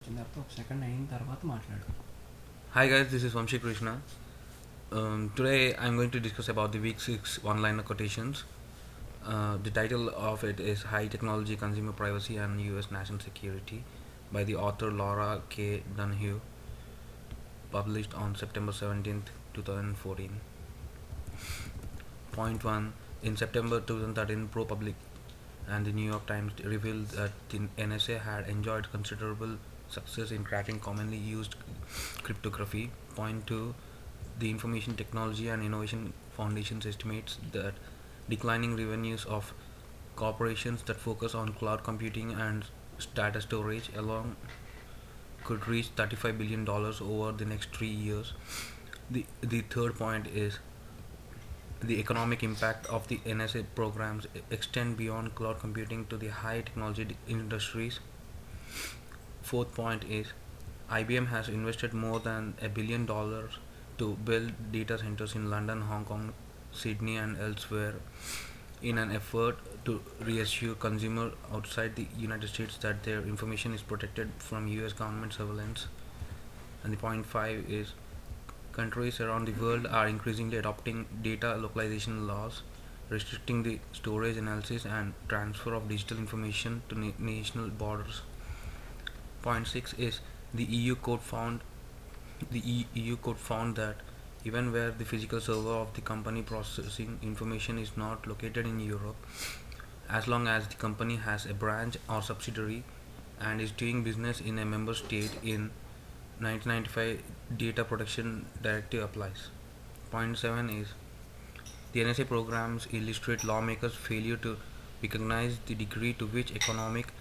చిన్నప్పుడు ఒక సెకండ్ అయిన తర్వాత మాట్లాడు. Hi guys, this is Vamshi Krishna. Today I'm going to discuss about the week 6 one-liner quotations. The title of it is High Technology, Consumer Privacy and US National Security by the author Laura K. Dunhue, published on September 17th, 2014. Point 1. In September 2013, ProPublic and the New York Times revealed that the NSA had enjoyed considerable success in cracking commonly used cryptography. Point 2. The Information Technology and Innovation Foundation estimates that declining revenues of corporations that focus on cloud computing and data storage alone could reach $35 billion over the next 3 years. The third point is the economic impact of the NSA programs extend beyond cloud computing to the high technology industries. Fourth point is IBM has invested more than $1 billion to build data centers in London, Hong Kong, Sydney, and elsewhere in an effort to reassure consumers outside the United States that their information is protected from US government surveillance. And the point 5 is countries around the world are increasingly adopting data localization laws, restricting the storage, analysis, and transfer of digital information to national borders. Point 6 is the EU code found EU code found that even where the physical server of the company processing information is not located in Europe, as long as the company has a branch or subsidiary and is doing business in a member state in 1995, data protection directive applies. Point 7 is the NSA programs illustrate lawmakers' failure to recognize the degree to which economic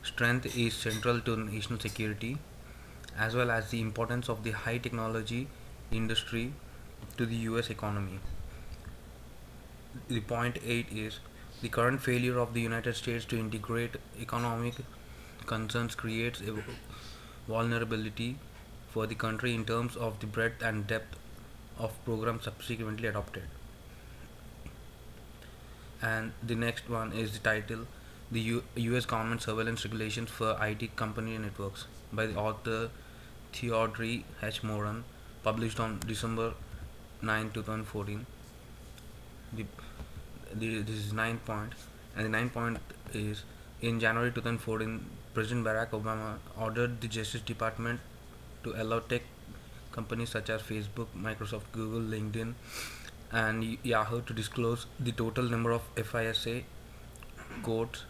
strength is central to national security, as well as the importance of the high technology industry to the US economy. The point 8 is the current failure of the United States to integrate economic concerns creates a vulnerability for the country in terms of the breadth and depth of programs subsequently adopted. And the next one is the title The US Government Surveillance Regulations for IT Company Networks by the author Theodore H. Moran, published on December 9, 2014. The, this is 9 point, and the 9 point is in January 2014, President Barack Obama ordered the Justice Department to allow tech companies such as Facebook, Microsoft, Google, LinkedIn, and Yahoo to disclose the total number of FISA court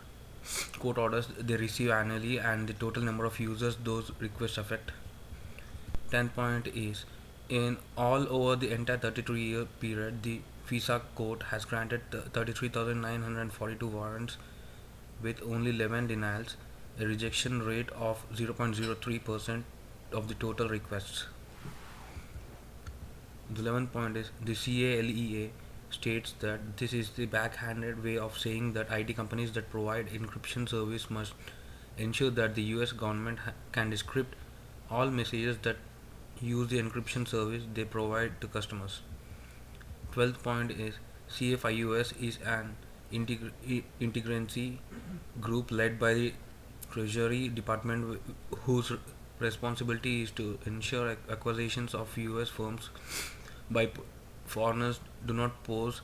court orders they receive annually and the total number of users those requests affect. 10th point is in all over the entire 33-year period, the FISA court has granted 33,942 warrants with only 11 denials, a rejection rate of 0.03% of the total requests. The 11th point is the CALEA states that this is the backhanded way of saying that IT companies that provide encryption service must ensure that the US government can decrypt all messages that use the encryption service they provide to customers. 12th point is CFIUS is an integrancy group led by the Treasury Department whose responsibility is to ensure acquisitions of US firms by foreigners do not pose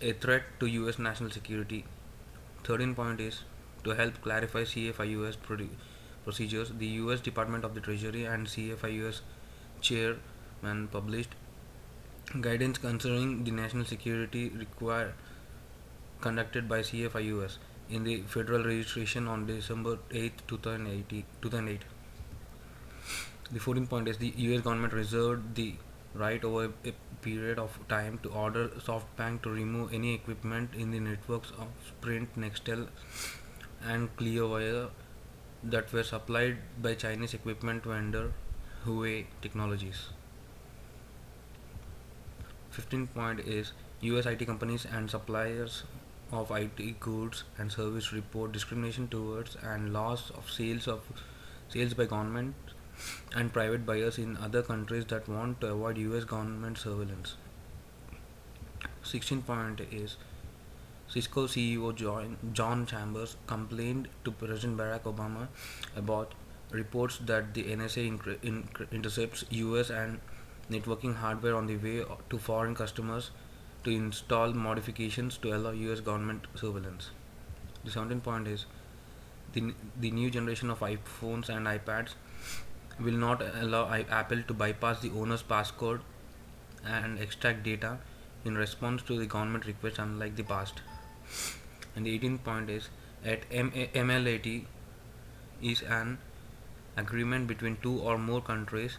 a threat to US national security. 13th point is to help clarify CFIUS procedures, the US Department of the Treasury and CFIUS chairman published guidance concerning the national security required conducted by CFIUS in the federal registration on December 8, 2008. The 14th point is the US government reserved the right over a period of time to order SoftBank to remove any equipment in the networks of Sprint, Nextel, and Clearwire that were supplied by Chinese equipment vendor Huawei Technologies. 15th point is US IT companies and suppliers of IT goods and service report discrimination towards and loss of sales by government and private buyers in other countries that want to avoid US government surveillance. 16th point is Cisco CEO John Chambers complained to President Barack Obama about reports that the NSA intercepts US and networking hardware on the way to foreign customers to install modifications to allow US government surveillance. The 17th point is the new generation of iPhones and iPads will not allow Apple to bypass the owner's passcode and extract data in response to the government request, unlike the past. And the 18th point is at MLAT is an agreement between two or more countries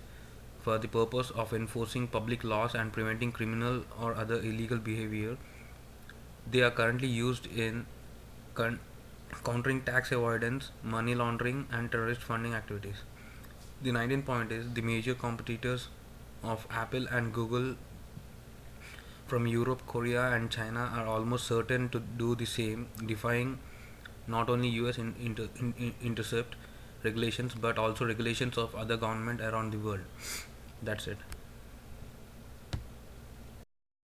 for the purpose of enforcing public laws and preventing criminal or other illegal behavior. They are currently used in countering tax avoidance, money laundering, and terrorist funding activities. The 19th point is the major competitors of Apple and Google from Europe, Korea, and China are almost certain to do the same, defying not only US intercept regulations but also regulations of other government around the world. That's it.